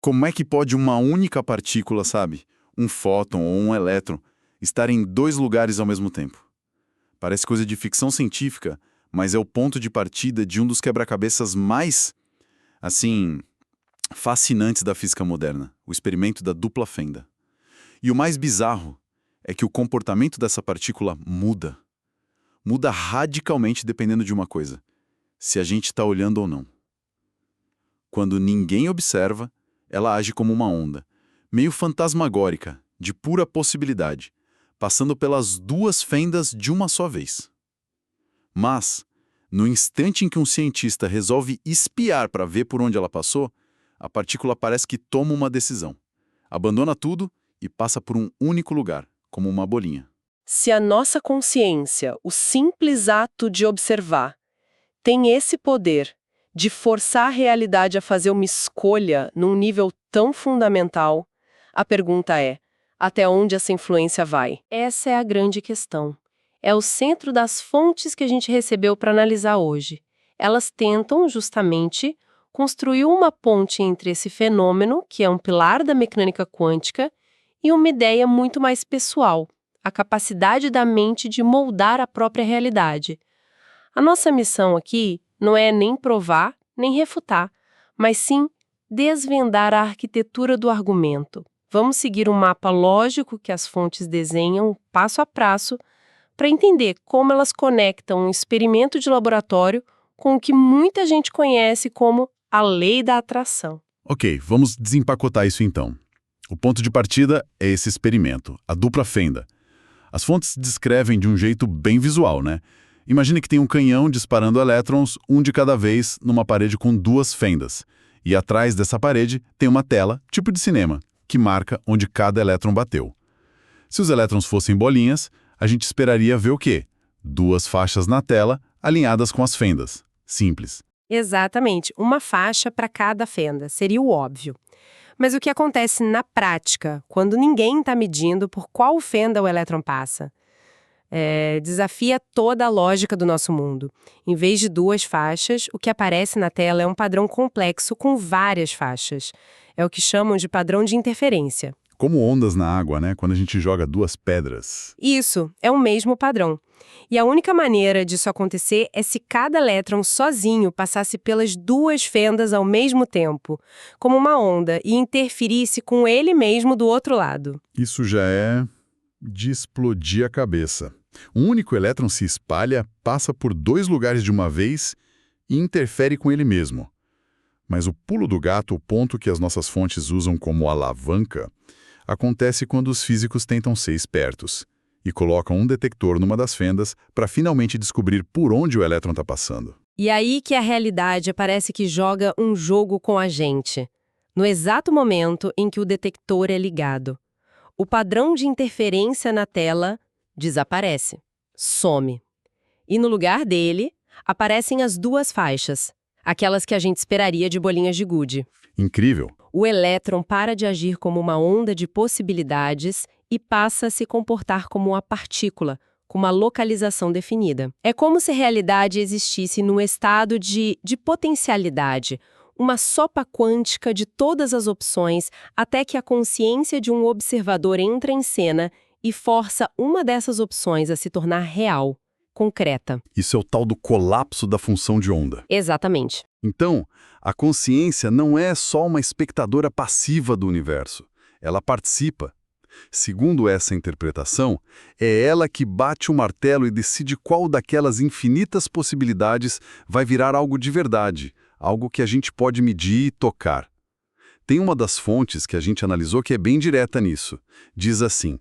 Como é que pode uma única partícula, sabe, um fóton ou um elétron, estar em dois lugares ao mesmo tempo? Parece coisa de ficção científica, mas é o ponto de partida de um dos quebra-cabeças mais, assim, fascinantes da física moderna, o experimento da dupla fenda. E o mais bizarro é que o comportamento dessa partícula muda. Muda radicalmente dependendo de uma coisa: se a gente está olhando ou não. Quando ninguém observa, ela age como uma onda, meio fantasmagórica, de pura possibilidade, passando pelas duas fendas de uma só vez. Mas, no instante em que um cientista resolve espiar para ver por onde ela passou, a partícula parece que toma uma decisão. Abandona tudo e passa por um único lugar, como uma bolinha. Se a nossa consciência, o simples ato de observar, tem esse poder de forçar a realidade a fazer uma escolha num nível tão fundamental, a pergunta é: até onde essa influência vai? Essa é a grande questão. É o centro das fontes que a gente recebeu para analisar hoje. Elas tentam, justamente, construir uma ponte entre esse fenômeno, que é um pilar da mecânica quântica, e uma ideia muito mais pessoal, a capacidade da mente de moldar a própria realidade. A nossa missão aqui não é nem provar, nem refutar, mas sim desvendar a arquitetura do argumento. Vamos seguir um mapa lógico que as fontes desenham, passo a passo, para entender como elas conectam um experimento de laboratório com o que muita gente conhece como a lei da atração. Ok, vamos desempacotar isso então. O ponto de partida é esse experimento, a dupla fenda. As fontes descrevem de um jeito bem visual, né? Imagine que tem um canhão disparando elétrons, um de cada vez, numa parede com duas fendas. E atrás dessa parede tem uma tela, tipo de cinema, que marca onde cada elétron bateu. Se os elétrons fossem bolinhas, a gente esperaria ver o quê? Duas faixas na tela, alinhadas com as fendas. Simples. Exatamente, uma faixa para cada fenda, seria o óbvio. Mas o que acontece na prática, quando ninguém está medindo por qual fenda o elétron passa? Desafia toda a lógica do nosso mundo. Em vez de duas faixas, o que aparece na tela é um padrão complexo com várias faixas. É o que chamam de padrão de interferência. Como ondas na água, né? Quando a gente joga duas pedras. Isso, é o mesmo padrão. E a única maneira disso acontecer é se cada elétron sozinho passasse pelas duas fendas ao mesmo tempo, como uma onda, e interferisse com ele mesmo do outro lado. Isso já é de explodir a cabeça. Um único elétron se espalha, passa por dois lugares de uma vez e interfere com ele mesmo. Mas o pulo do gato, o ponto que as nossas fontes usam como alavanca, acontece quando os físicos tentam ser espertos e colocam um detector numa das fendas para finalmente descobrir por onde o elétron está passando. E aí que a realidade parece que joga um jogo com a gente, no exato momento em que o detector é ligado. O padrão de interferência na tela desaparece, some. E no lugar dele, aparecem as duas faixas, aquelas que a gente esperaria de bolinhas de gude. Incrível! O elétron para de agir como uma onda de possibilidades e passa a se comportar como uma partícula, com uma localização definida. É como se a realidade existisse num estado de potencialidade, uma sopa quântica de todas as opções, até que a consciência de um observador entra em cena e força uma dessas opções a se tornar real, concreta. Isso é o tal do colapso da função de onda. Exatamente. Então, a consciência não é só uma espectadora passiva do universo. Ela participa. Segundo essa interpretação, é ela que bate o martelo e decide qual daquelas infinitas possibilidades vai virar algo de verdade, algo que a gente pode medir e tocar. Tem uma das fontes que a gente analisou que é bem direta nisso. Diz assim: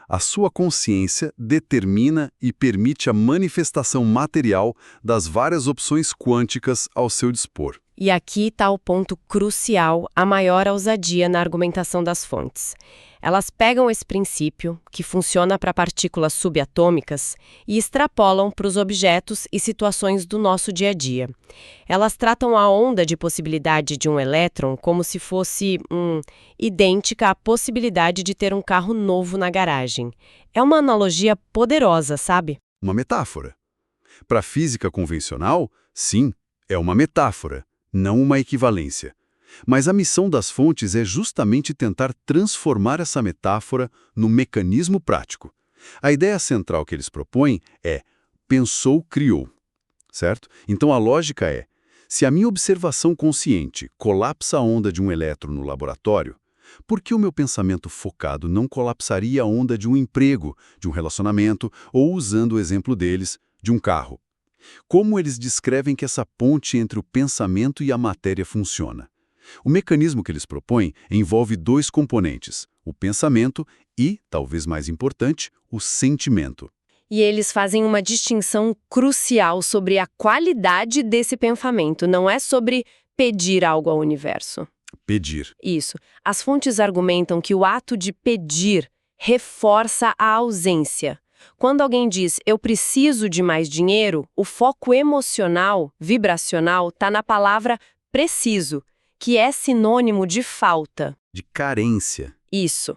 a sua consciência determina e permite a manifestação material das várias opções quânticas ao seu dispor. E aqui está o ponto crucial, a maior ousadia na argumentação das fontes. Elas pegam esse princípio, que funciona para partículas subatômicas, e extrapolam para os objetos e situações do nosso dia a dia. Elas tratam a onda de possibilidade de um elétron como se fosse idêntica à possibilidade de ter um carro novo na garagem. É uma analogia poderosa, sabe? Uma metáfora. Para a física convencional, sim, é uma metáfora, não uma equivalência. Mas a missão das fontes é justamente tentar transformar essa metáfora num mecanismo prático. A ideia central que eles propõem é pensou, criou, certo? Então a lógica é, se a minha observação consciente colapsa a onda de um elétron no laboratório, por que o meu pensamento focado não colapsaria a onda de um emprego, de um relacionamento, ou, usando o exemplo deles, de um carro? Como eles descrevem que essa ponte entre o pensamento e a matéria funciona? O mecanismo que eles propõem envolve dois componentes, o pensamento e, talvez mais importante, o sentimento. E eles fazem uma distinção crucial sobre a qualidade desse pensamento, não é sobre pedir algo ao universo. Pedir. Isso. As fontes argumentam que o ato de pedir reforça a ausência. Quando alguém diz, eu preciso de mais dinheiro, o foco emocional, vibracional, está na palavra preciso, que é sinônimo de falta. De carência. Isso.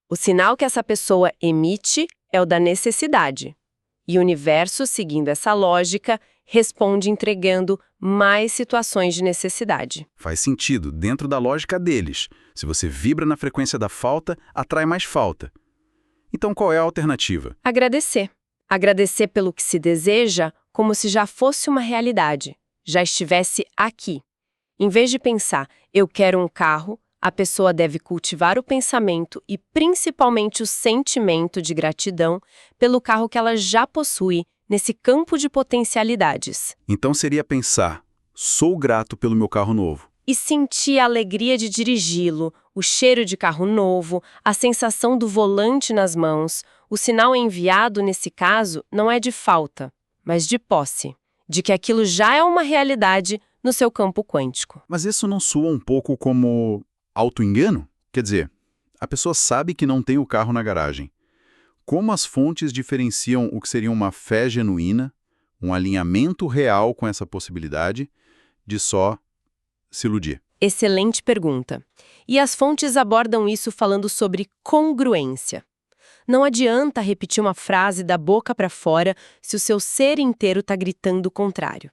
O sinal que essa pessoa emite é o da necessidade. E o universo, seguindo essa lógica, responde entregando mais situações de necessidade. Faz sentido, dentro da lógica deles. Se você vibra na frequência da falta, atrai mais falta. Então qual é a alternativa? Agradecer. Agradecer pelo que se deseja como se já fosse uma realidade, já estivesse aqui. Em vez de pensar, eu quero um carro, a pessoa deve cultivar o pensamento e principalmente o sentimento de gratidão pelo carro que ela já possui nesse campo de potencialidades. Então seria pensar, sou grato pelo meu carro novo. E sentir a alegria de dirigi-lo, o cheiro de carro novo, a sensação do volante nas mãos. O sinal enviado, nesse caso, não é de falta, mas de posse, de que aquilo já é uma realidade no seu campo quântico. Mas isso não soa um pouco como auto-engano? Quer dizer, a pessoa sabe que não tem o carro na garagem. Como as fontes diferenciam o que seria uma fé genuína, um alinhamento real com essa possibilidade, de só se iludir? Excelente pergunta. E as fontes abordam isso falando sobre congruência. Não adianta repetir uma frase da boca para fora se o seu ser inteiro está gritando o contrário.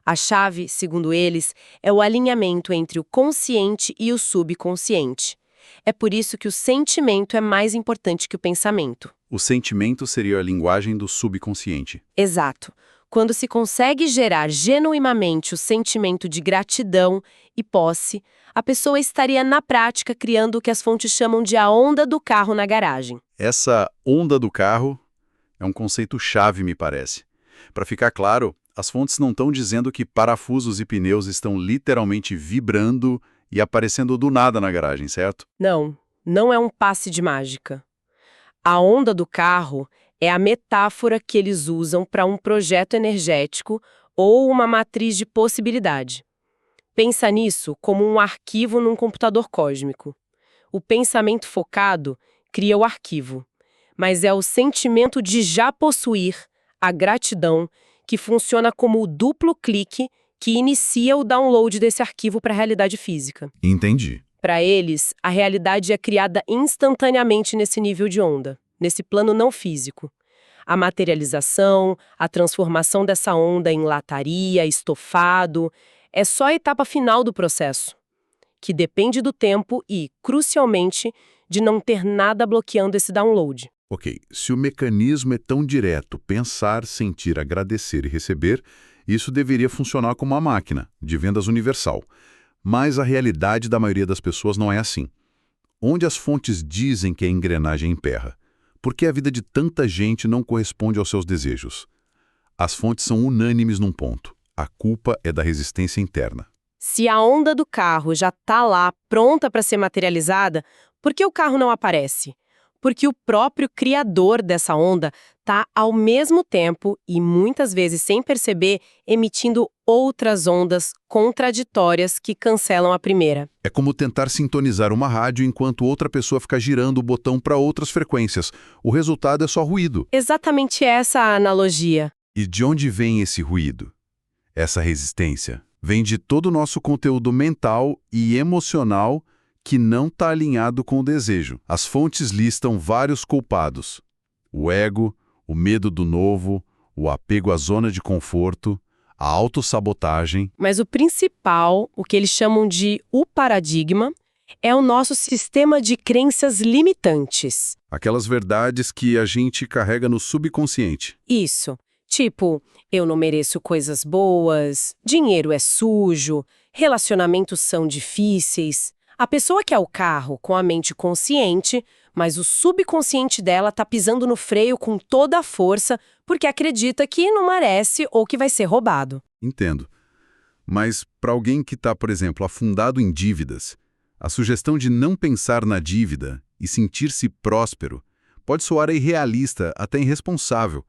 A chave, segundo eles, é o alinhamento entre o consciente e o subconsciente. É por isso que o sentimento é mais importante que o pensamento. O sentimento seria a linguagem do subconsciente. Exato. Quando se consegue gerar genuinamente o sentimento de gratidão e posse, a pessoa estaria na prática criando o que as fontes chamam de a onda do carro na garagem. Essa onda do carro é um conceito-chave, me parece. Para ficar claro, as fontes não estão dizendo que parafusos e pneus estão literalmente vibrando e aparecendo do nada na garagem, certo? Não, não é um passe de mágica. A onda do carro é a metáfora que eles usam para um projeto energético ou uma matriz de possibilidade. Pensa nisso como um arquivo num computador cósmico. O pensamento focado cria o arquivo, mas é o sentimento de já possuir, a gratidão, que funciona como o duplo clique que inicia o download desse arquivo para a realidade física. Entendi. Para eles, a realidade é criada instantaneamente nesse nível de onda, nesse plano não físico. A materialização, a transformação dessa onda em lataria, estofado, é só a etapa final do processo, que depende do tempo e, crucialmente, de não ter nada bloqueando esse download. Ok, se o mecanismo é tão direto, pensar, sentir, agradecer e receber, isso deveria funcionar como uma máquina de vendas universal. Mas a realidade da maioria das pessoas não é assim. Onde as fontes dizem que a engrenagem emperra? Por que a vida de tanta gente não corresponde aos seus desejos? As fontes são unânimes num ponto. A culpa é da resistência interna. Se a onda do carro já está lá, pronta para ser materializada, por que o carro não aparece? Porque o próprio criador dessa onda está, ao mesmo tempo, e muitas vezes sem perceber, emitindo outras ondas contraditórias que cancelam a primeira. É como tentar sintonizar uma rádio enquanto outra pessoa fica girando o botão para outras frequências. O resultado é só ruído. Exatamente essa a analogia. E de onde vem esse ruído? Essa resistência? Vem de todo o nosso conteúdo mental e emocional que não está alinhado com o desejo. As fontes listam vários culpados: o ego, o medo do novo, o apego à zona de conforto, a autossabotagem. Mas o principal, o que eles chamam de o paradigma, é o nosso sistema de crenças limitantes. Aquelas verdades que a gente carrega no subconsciente. Isso. Tipo, eu não mereço coisas boas, dinheiro é sujo, relacionamentos são difíceis. A pessoa quer o carro com a mente consciente, mas o subconsciente dela tá pisando no freio com toda a força porque acredita que não merece ou que vai ser roubado. Entendo. Mas para alguém que está, por exemplo, afundado em dívidas, a sugestão de não pensar na dívida e sentir-se próspero pode soar irrealista, até irresponsável.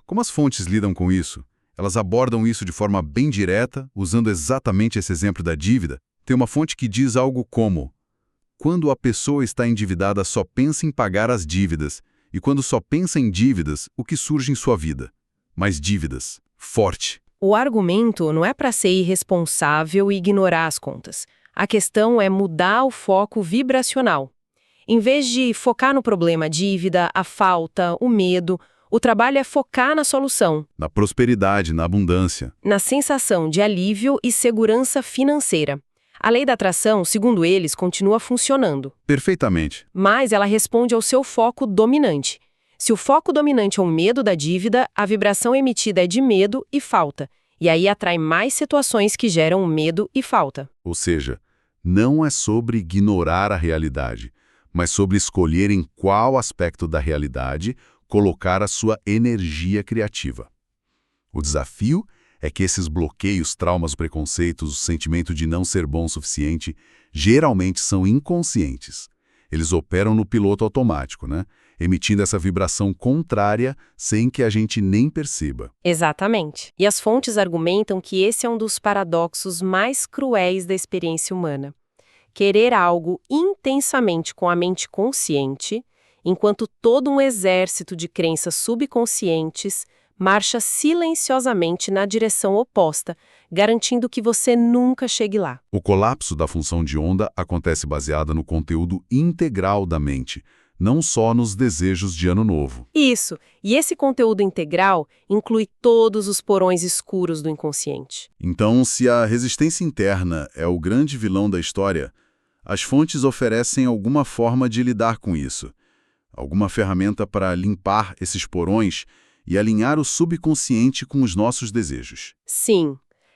Como as fontes lidam com isso? Elas abordam isso de forma bem direta, usando exatamente esse exemplo da dívida. Tem uma fonte que diz algo como: quando a pessoa está endividada, só pensa em pagar as dívidas, e quando só pensa em dívidas, o que surge em sua vida? Mais dívidas. Forte. O argumento não é para ser irresponsável e ignorar as contas. A questão é mudar o foco vibracional. Em vez de focar no problema, a dívida, a falta, o medo, o trabalho é focar na solução. Na prosperidade, na abundância. Na sensação de alívio e segurança financeira. A lei da atração, segundo eles, continua funcionando. Perfeitamente. Mas ela responde ao seu foco dominante. Se o foco dominante é o medo da dívida, a vibração emitida é de medo e falta. E aí atrai mais situações que geram medo e falta. Ou seja, não é sobre ignorar a realidade, mas sobre escolher em qual aspecto da realidade colocar a sua energia criativa. O desafio é que esses bloqueios, traumas, preconceitos, o sentimento de não ser bom o suficiente, geralmente são inconscientes. Eles operam no piloto automático, né? Emitindo essa vibração contrária sem que a gente nem perceba. Exatamente. E as fontes argumentam que esse é um dos paradoxos mais cruéis da experiência humana. Querer algo intensamente com a mente consciente, enquanto todo um exército de crenças subconscientes marcha silenciosamente na direção oposta, garantindo que você nunca chegue lá. O colapso da função de onda acontece baseado no conteúdo integral da mente, não só nos desejos de ano novo. Isso. E esse conteúdo integral inclui todos os porões escuros do inconsciente. Então, se a resistência interna é o grande vilão da história, as fontes oferecem alguma forma de lidar com isso. Alguma ferramenta para limpar esses porões e alinhar o subconsciente com os nossos desejos. Sim.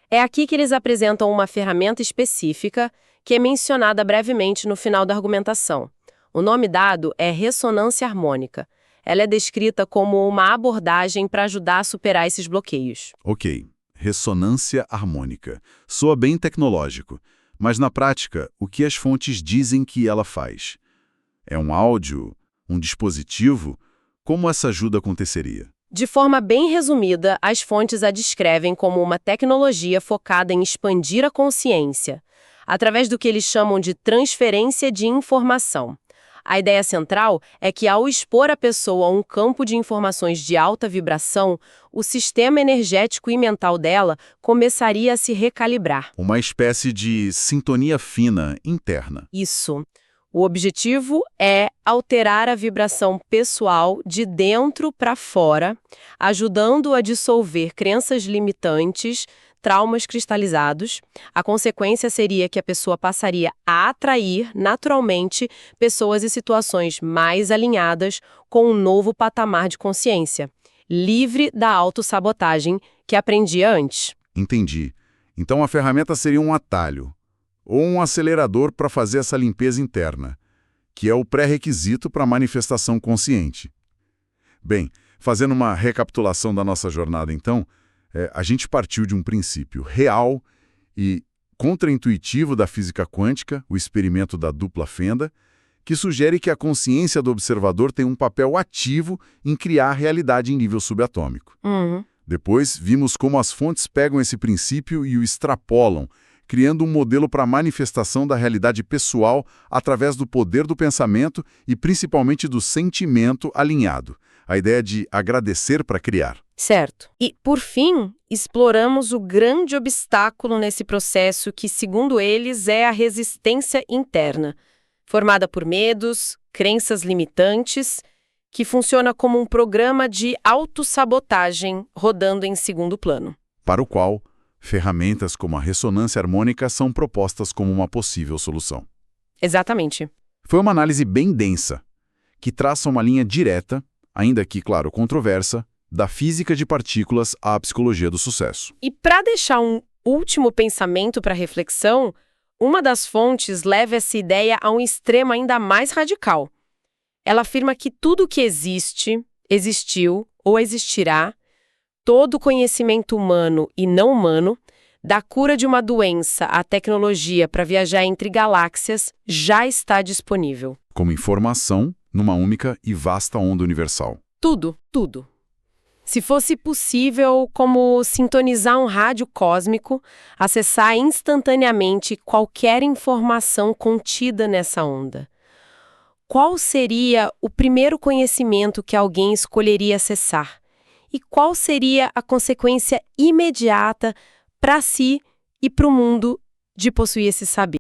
É aqui que eles apresentam uma ferramenta específica que é mencionada brevemente no final da argumentação. O nome dado é ressonância harmônica. Ela é descrita como uma abordagem para ajudar a superar esses bloqueios. Ok, ressonância harmônica. Soa bem tecnológico, mas na prática, o que as fontes dizem que ela faz? É um áudio? Um dispositivo? Como essa ajuda aconteceria? De forma bem resumida, as fontes a descrevem como uma tecnologia focada em expandir a consciência, através do que eles chamam de transferência de informação. A ideia central é que, ao expor a pessoa a um campo de informações de alta vibração, o sistema energético e mental dela começaria a se recalibrar. Uma espécie de sintonia fina interna. Isso. O objetivo é alterar a vibração pessoal de dentro para fora, ajudando a dissolver crenças limitantes, traumas cristalizados. A consequência seria que a pessoa passaria a atrair, naturalmente, pessoas e situações mais alinhadas com um novo patamar de consciência, livre da autossabotagem que aprendia antes. Entendi. Então a ferramenta seria um atalho, ou um acelerador para fazer essa limpeza interna, que é o pré-requisito para a manifestação consciente. Bem, fazendo uma recapitulação da nossa jornada então, a gente partiu de um princípio real e contraintuitivo da física quântica, o experimento da dupla fenda, que sugere que a consciência do observador tem um papel ativo em criar a realidade em nível subatômico. Depois, vimos como as fontes pegam esse princípio e o extrapolam, criando um modelo para a manifestação da realidade pessoal através do poder do pensamento e principalmente do sentimento alinhado. A ideia de agradecer para criar. Certo. E, por fim, exploramos o grande obstáculo nesse processo que, segundo eles, é a resistência interna, formada por medos, crenças limitantes, que funciona como um programa de autossabotagem rodando em segundo plano. Para o qual Ferramentas como a ressonância harmônica são propostas como uma possível solução. Exatamente. Foi uma análise bem densa, que traça uma linha direta, ainda que, claro, controversa, da física de partículas à psicologia do sucesso. E para deixar um último pensamento para reflexão, uma das fontes leva essa ideia a um extremo ainda mais radical. Ela afirma que tudo que existe, existiu ou existirá, todo conhecimento humano e não humano, da cura de uma doença à tecnologia para viajar entre galáxias, já está disponível. Como informação numa única e vasta onda universal. Tudo, tudo. Se fosse possível, como sintonizar um rádio cósmico, acessar instantaneamente qualquer informação contida nessa onda. Qual seria o primeiro conhecimento que alguém escolheria acessar? E qual seria a consequência imediata para si e para o mundo de possuir esse saber?